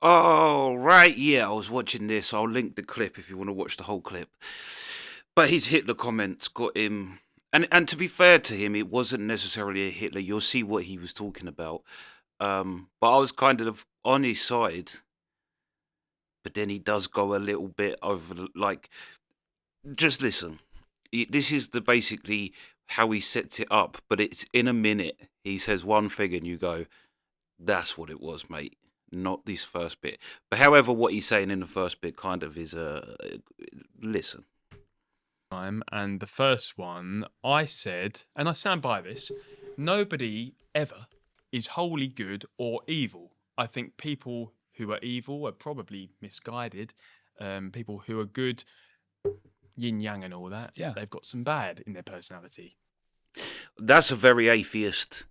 Oh, right. Yeah, I was watching this. I'll link the clip if you want to watch the whole clip. But his Hitler comments got him. And to be fair to him, it wasn't necessarily a Hitler. You'll see what he was talking about. But I was kind of on his side. But then he does go a little bit over like, just listen. This is the basically how he sets it up. But it's in a minute. He says one thing and you go, that's what it was, mate. Not this first bit. But however, what he's saying in the first bit kind of is listen. Time, and the first one I said, and I stand by this, nobody ever is wholly good or evil. I think people who are evil are probably misguided. People who are good, yin yang and all that, Yeah. they've got some bad in their personality. That's a very atheist.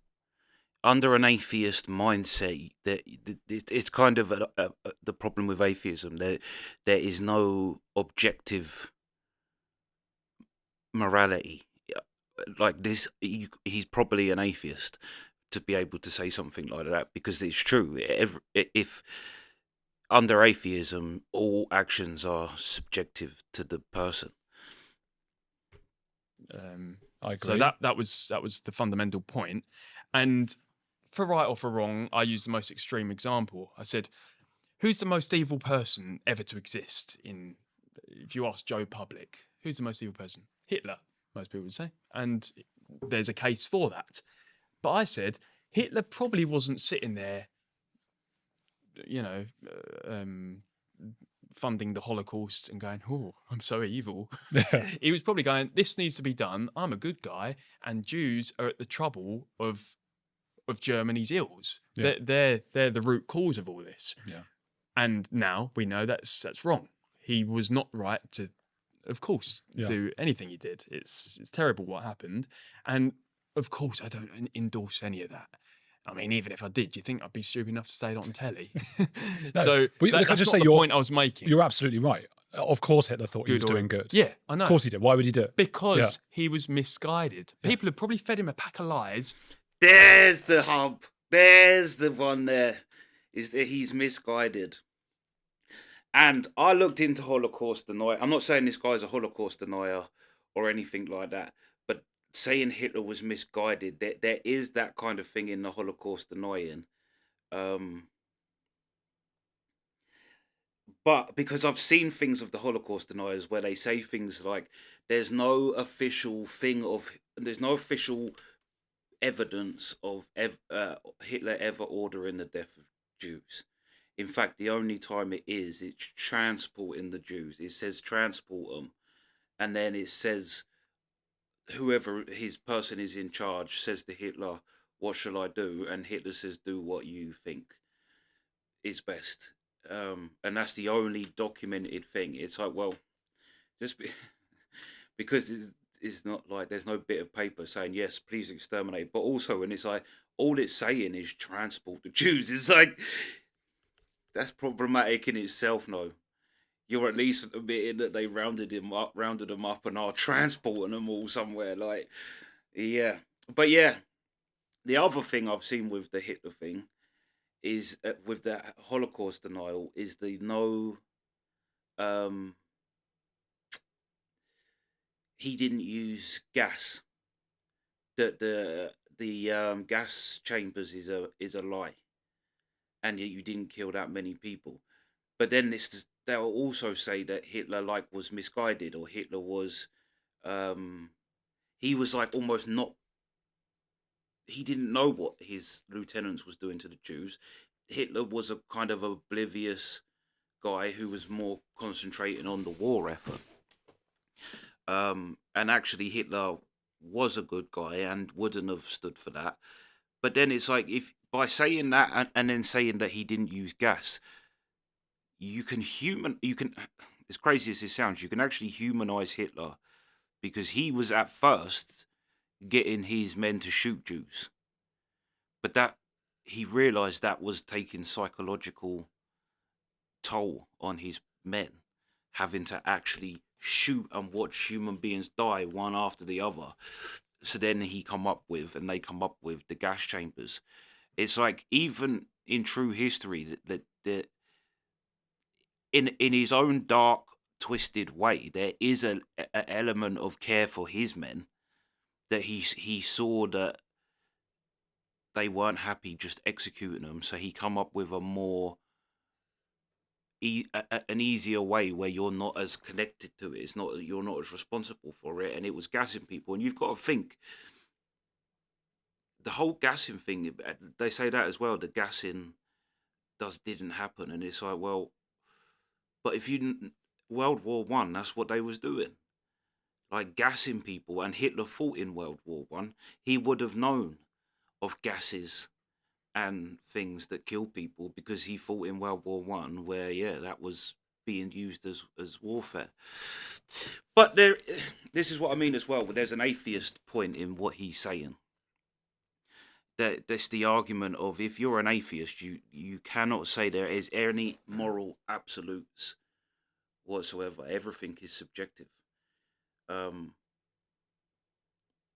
Under an atheist mindset, that it's kind of the problem with atheism. There is no objective morality. Like this, he's probably an atheist to be able to say something like that because it's true. If under atheism, all actions are subjective to the person. I agree. So that was the fundamental point. And for right or for wrong, I used the most extreme example. I said, who's the most evil person ever to exist? If you ask Joe Public, who's the most evil person? Hitler, most people would say. And there's a case for that. But I said, Hitler probably wasn't sitting there, funding the Holocaust and going, oh, I'm so evil. He was probably going, this needs to be done. I'm a good guy. And Jews are at the trouble of Germany's ills. Yeah. They're the root cause of all this. Yeah. And now we know that's wrong. He was not right to, of course, do anything he did. It's terrible what happened. And of course, I don't endorse any of that. I mean, even if I did, do you think I'd be stupid enough to say it on telly? No, So but that's I just not say the point I was making. You're absolutely right. Of course, Hitler thought he was doing good. Yeah, I know. Of course he did. Why would he do it? Because he was misguided. People had probably fed him a pack of lies. There's the hub. There's the one there. Is that he's misguided. And I looked into Holocaust denial. I'm not saying this guy's a Holocaust denier or anything like that, but saying Hitler was misguided, there is that kind of thing in the Holocaust denying. But because I've seen things of the Holocaust deniers where they say things like there's no official evidence of Hitler ever ordering the death of Jews. In fact, the only time it's transporting the Jews. It says transport them, and then it says whoever his person is in charge says to Hitler, "What shall I do?" And Hitler says, "Do what you think is best." And that's the only documented thing. It's like, well, just because it's not like there's no bit of paper saying yes, please exterminate. But also, when it's like all it's saying is transport the Jews. It's like that's problematic in itself. No, you're at least admitting that they rounded them up, and are transporting them all somewhere. Like, yeah, but yeah, the other thing I've seen with the Hitler thing is with the Holocaust denial is the no. Um, he didn't use gas. The gas chambers is a lie, and yet you didn't kill that many people. But then they'll also say that Hitler was misguided, or Hitler was he was like almost not. He didn't know what his lieutenants was doing to the Jews. Hitler was a kind of oblivious guy who was more concentrating on the war effort. And actually, Hitler was a good guy and wouldn't have stood for that. But then it's like if by saying that and then saying that he didn't use gas, you can as crazy as this sounds, you can actually humanize Hitler because he was at first getting his men to shoot Jews, but that he realized that was taking psychological toll on his men, having to actually shoot and watch human beings die one after the other. So then they come up with the gas chambers. It's like even in true history that in his own dark, twisted way, there is a element of care for his men, that he saw that they weren't happy just executing them, so he come up with a more an easier way where you're not as connected to it. It's not, you're not as responsible for it, and it was gassing people. And you've got to think, the whole gassing thing. They say that as well. The gassing didn't happen, and it's like, well, but if you World War I, that's what they was doing, like gassing people, and Hitler fought in World War I. He would have known of gases and things that kill people because he fought in World War I, where yeah, that was being used as warfare. But there, this is what I mean as well. There's an atheist point in what he's saying. That's the argument of, if you're an atheist, you cannot say there is any moral absolutes whatsoever. Everything is subjective. Um,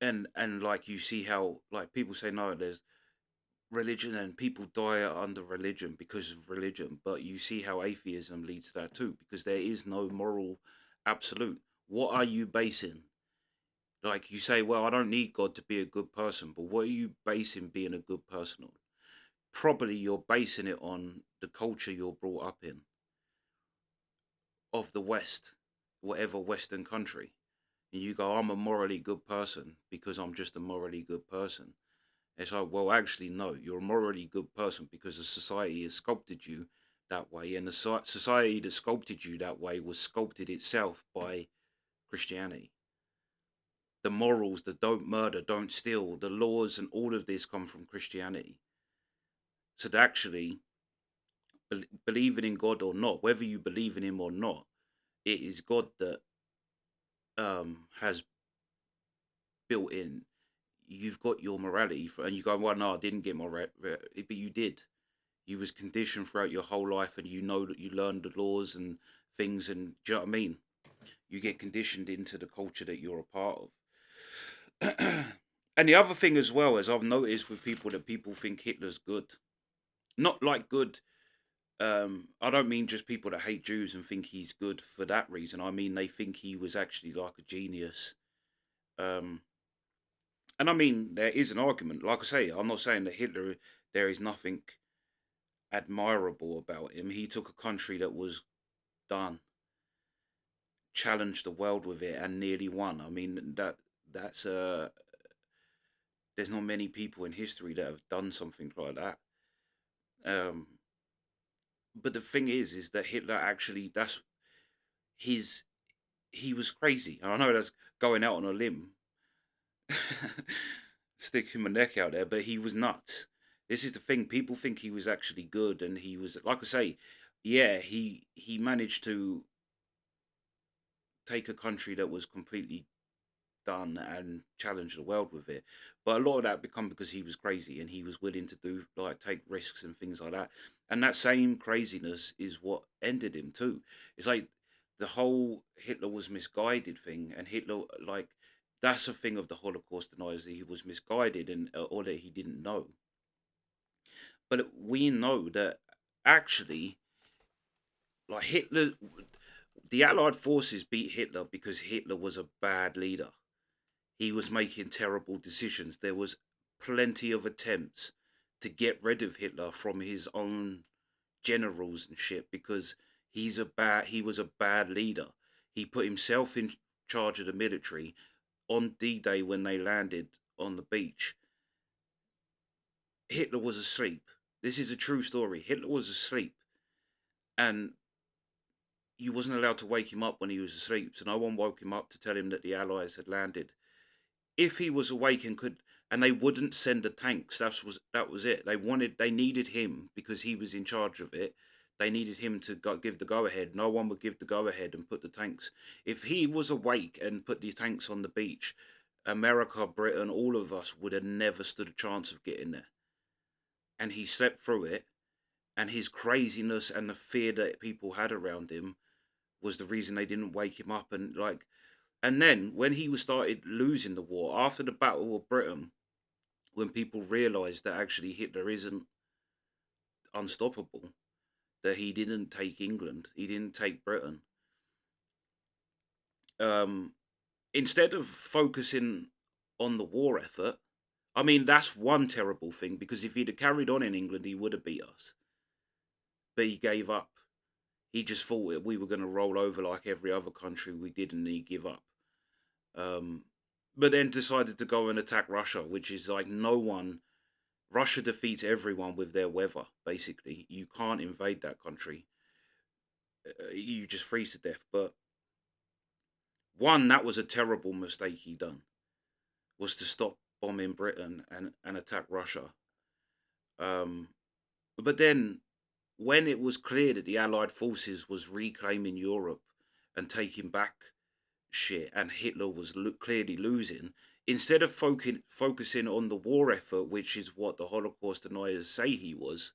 and like, you see how, like, people say no, there's religion and people die under religion because of religion, but you see how atheism leads to that too, because there is no moral absolute. What are you basing? Like, you say, well, I don't need God to be a good person, but what are you basing being a good person on? Probably you're basing it on the culture you're brought up in, of the West, whatever Western country. And you go, I'm a morally good person because I'm just a morally good person. It's like, well, actually, no, you're a morally good person because the society has sculpted you that way. And the society that sculpted you that way was sculpted itself by Christianity. The morals, the don't murder, don't steal, the laws, and all of this come from Christianity. So that actually, believing in God or not, whether you believe in Him or not, it is God that has built in. You've got your morality, and you go, well, no, I didn't get but you did. You was conditioned throughout your whole life, and you know that you learned the laws and things, and do you know what I mean? You get conditioned into the culture that you're a part of. And the other thing as well, as I've noticed with people, that people think Hitler's good. Not like good, I don't mean just people that hate Jews and think he's good for that reason. I mean, they think he was actually like a genius. Um, and I mean, there is an argument. Like I say, I'm not saying that Hitler, there is nothing admirable about him. He took a country that was done, challenged the world with it, and nearly won. I mean, that's there's not many people in history that have done something like that. Um, but the thing is that Hitler actually, that's his, he was crazy. And I know that's going out on a limb, sticking my neck out there, but he was nuts. This is the thing. People think he was actually good, and he was, like I say, yeah, he managed to take a country that was completely done and challenge the world with it. But a lot of that become because he was crazy and he was willing to do, like, take risks and things like that. And that same craziness is what ended him too. It's like the whole Hitler was misguided thing, and Hitler, like, that's a thing of the Holocaust deniers, that he was misguided, and or that he didn't know. But we know that actually, like, Hitler, the Allied forces beat Hitler because Hitler was a bad leader. He was making terrible decisions. There was plenty of attempts to get rid of Hitler from his own generals and shit, because he was a bad leader. He put himself in charge of the military. On D-Day, when they landed on the beach, Hitler was asleep. This is a true story. Hitler was asleep, and you wasn't allowed to wake him up when he was asleep. So no one woke him up to tell him that the Allies had landed. If he was awake and could, and they wouldn't send the tanks, that was it. They needed him because he was in charge of it. They needed him to give the go ahead. No one would give the go ahead and put the tanks. If he was awake and put the tanks on the beach, America, Britain, all of us would have never stood a chance of getting there. And he slept through it, and his craziness and the fear that people had around him was the reason they didn't wake him up. And like, and then when he was started losing the war after the Battle of Britain, when people realised that actually Hitler isn't unstoppable, that he didn't take England, he didn't take Britain. Um, Instead of focusing on the war effort, I mean, that's one terrible thing because if he'd have carried on in England, he would have beat us. But he gave up. He just thought that we were going to roll over like every other country we did, and he give up. Um, but then decided to go and attack Russia, which is like no one. Russia defeats everyone with their weather. Basically, you can't invade that country. You just freeze to death. But one, that was a terrible mistake he done, was to stop bombing Britain and attack Russia. Um, but then when it was clear that the Allied forces was reclaiming Europe and taking back shit, and Hitler was clearly losing, instead of focusing on the war effort, which is what the Holocaust deniers say he was,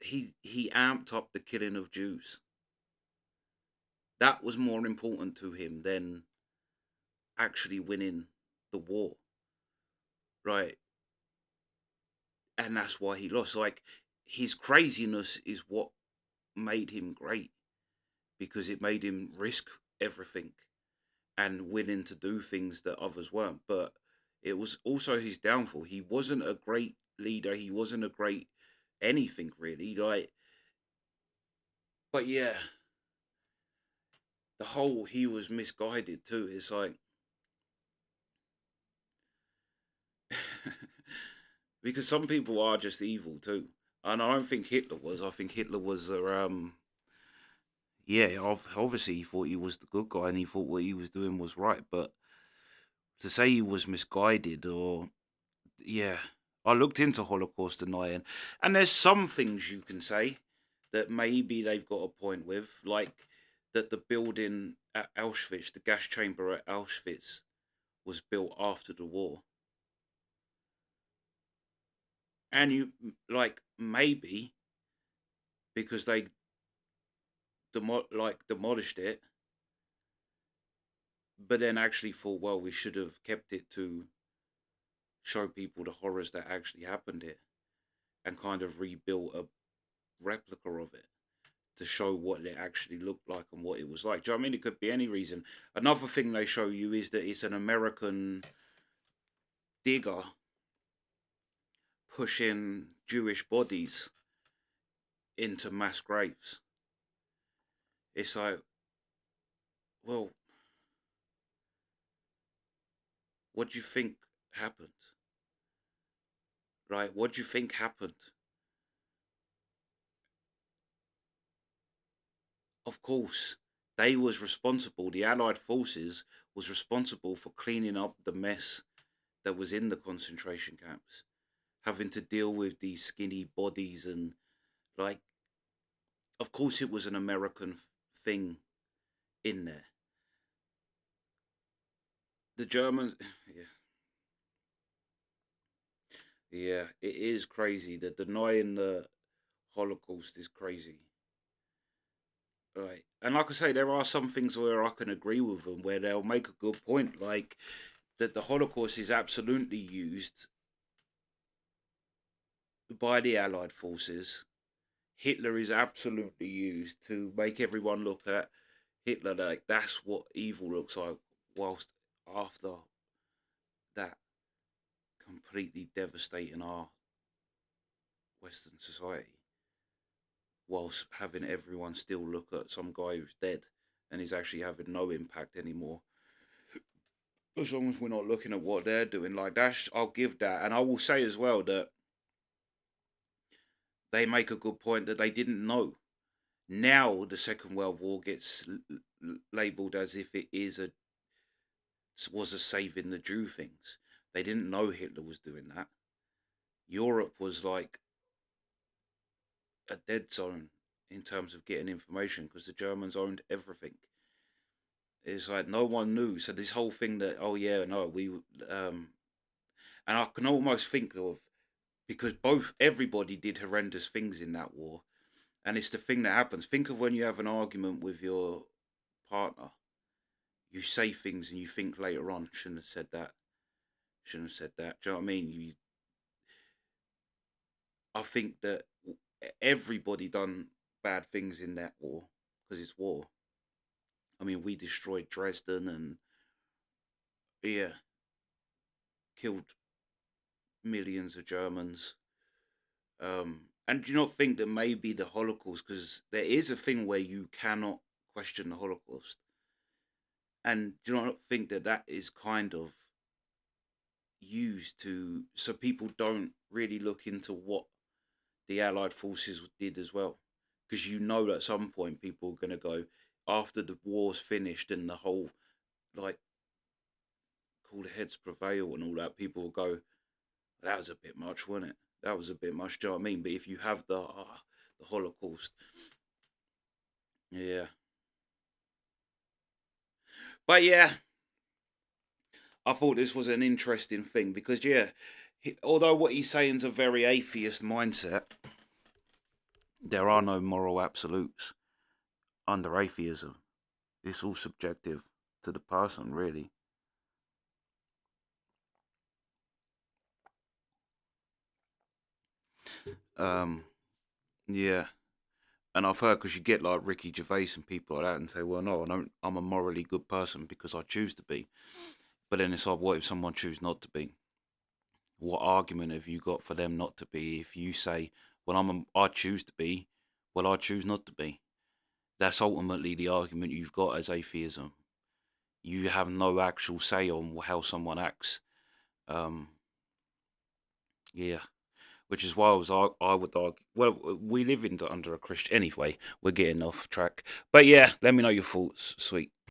he amped up the killing of Jews. That was more important to him than actually winning the war, right? And that's why he lost. Like, his craziness is what made him great, because it made him risk everything and willing to do things that others weren't. But it was also his downfall. He wasn't a great leader. He wasn't a great anything really. Like, but yeah, the whole he was misguided too. It's like because some people are just evil too, and I don't think Hitler was. I think Hitler was yeah, obviously he thought he was the good guy and he thought what he was doing was right. But to say he was misguided, or yeah, I looked into Holocaust denying, and there's some things you can say that maybe they've got a point with, like that the building at Auschwitz, the gas chamber at Auschwitz, was built after the war, and you like maybe because they demolished it, but then actually thought, well, we should have kept it to show people the horrors that actually happened here, and kind of rebuilt a replica of it to show what it actually looked like and what it was like. Do you know what I mean? It could be any reason. Another thing they show you is that it's an American digger pushing Jewish bodies into mass graves. It's like, well, what do you think happened? Right? What do you think happened? Of course, they was responsible. The Allied forces was responsible for cleaning up the mess that was in the concentration camps, having to deal with these skinny bodies and like, of course, it was an American thing in there. The Germans, yeah, yeah, it is crazy. That denying the Holocaust is crazy, right? And like I say, there are some things where I can agree with them, where they'll make a good point, like that the Holocaust is absolutely used by the Allied forces. Hitler is absolutely used to make everyone look at Hitler like that's what evil looks like, whilst after that completely devastating our Western society, whilst having everyone still look at some guy who's dead and is actually having no impact anymore. As long as we're not looking at what they're doing, like that, I'll give that. And I will say as well that they make a good point that they didn't know. Now the Second World War gets labelled as if it was a saving the Jew things. They didn't know Hitler was doing that. Europe was like a dead zone in terms of getting information because the Germans owned everything. It's like no one knew. So this whole thing that, oh yeah, no, and I can almost think of, because both everybody did horrendous things in that war, and it's the thing that happens. Think of when you have an argument with your partner, you say things and you think later on, shouldn't have said that, shouldn't have said that. Do you know what I mean? I think that everybody done bad things in that war because it's war. I mean, we destroyed Dresden and yeah, killed millions of Germans. And do you not think that maybe the Holocaust, because there is a thing where you cannot question the Holocaust, and do you not think that that is kind of used to so people don't really look into what the Allied forces did as well? Because you know at some point people are going to go after the war's finished and the whole like cooler heads prevail and all that. People will go, that was a bit much, wasn't it? That was a bit much. Do you know what I mean? But if you have the Holocaust, yeah. But yeah, I thought this was an interesting thing because yeah, although what he's saying is a very atheist mindset, there are no moral absolutes under atheism. It's all subjective to the person, really. Um, yeah. And I've heard because you get like Ricky Gervais and people like that and say, well, no, I don't, I'm a morally good person because I choose to be. But then it's like, what if someone choose not to be? What argument have you got for them not to be? If you say, well, I choose to be, well, I choose not to be. That's ultimately the argument you've got as atheism. You have no actual say on how someone acts. Um, yeah. Which is why I would argue. Well, we live under a Christian. Anyway, we're getting off track. But yeah, let me know your thoughts. Sweet.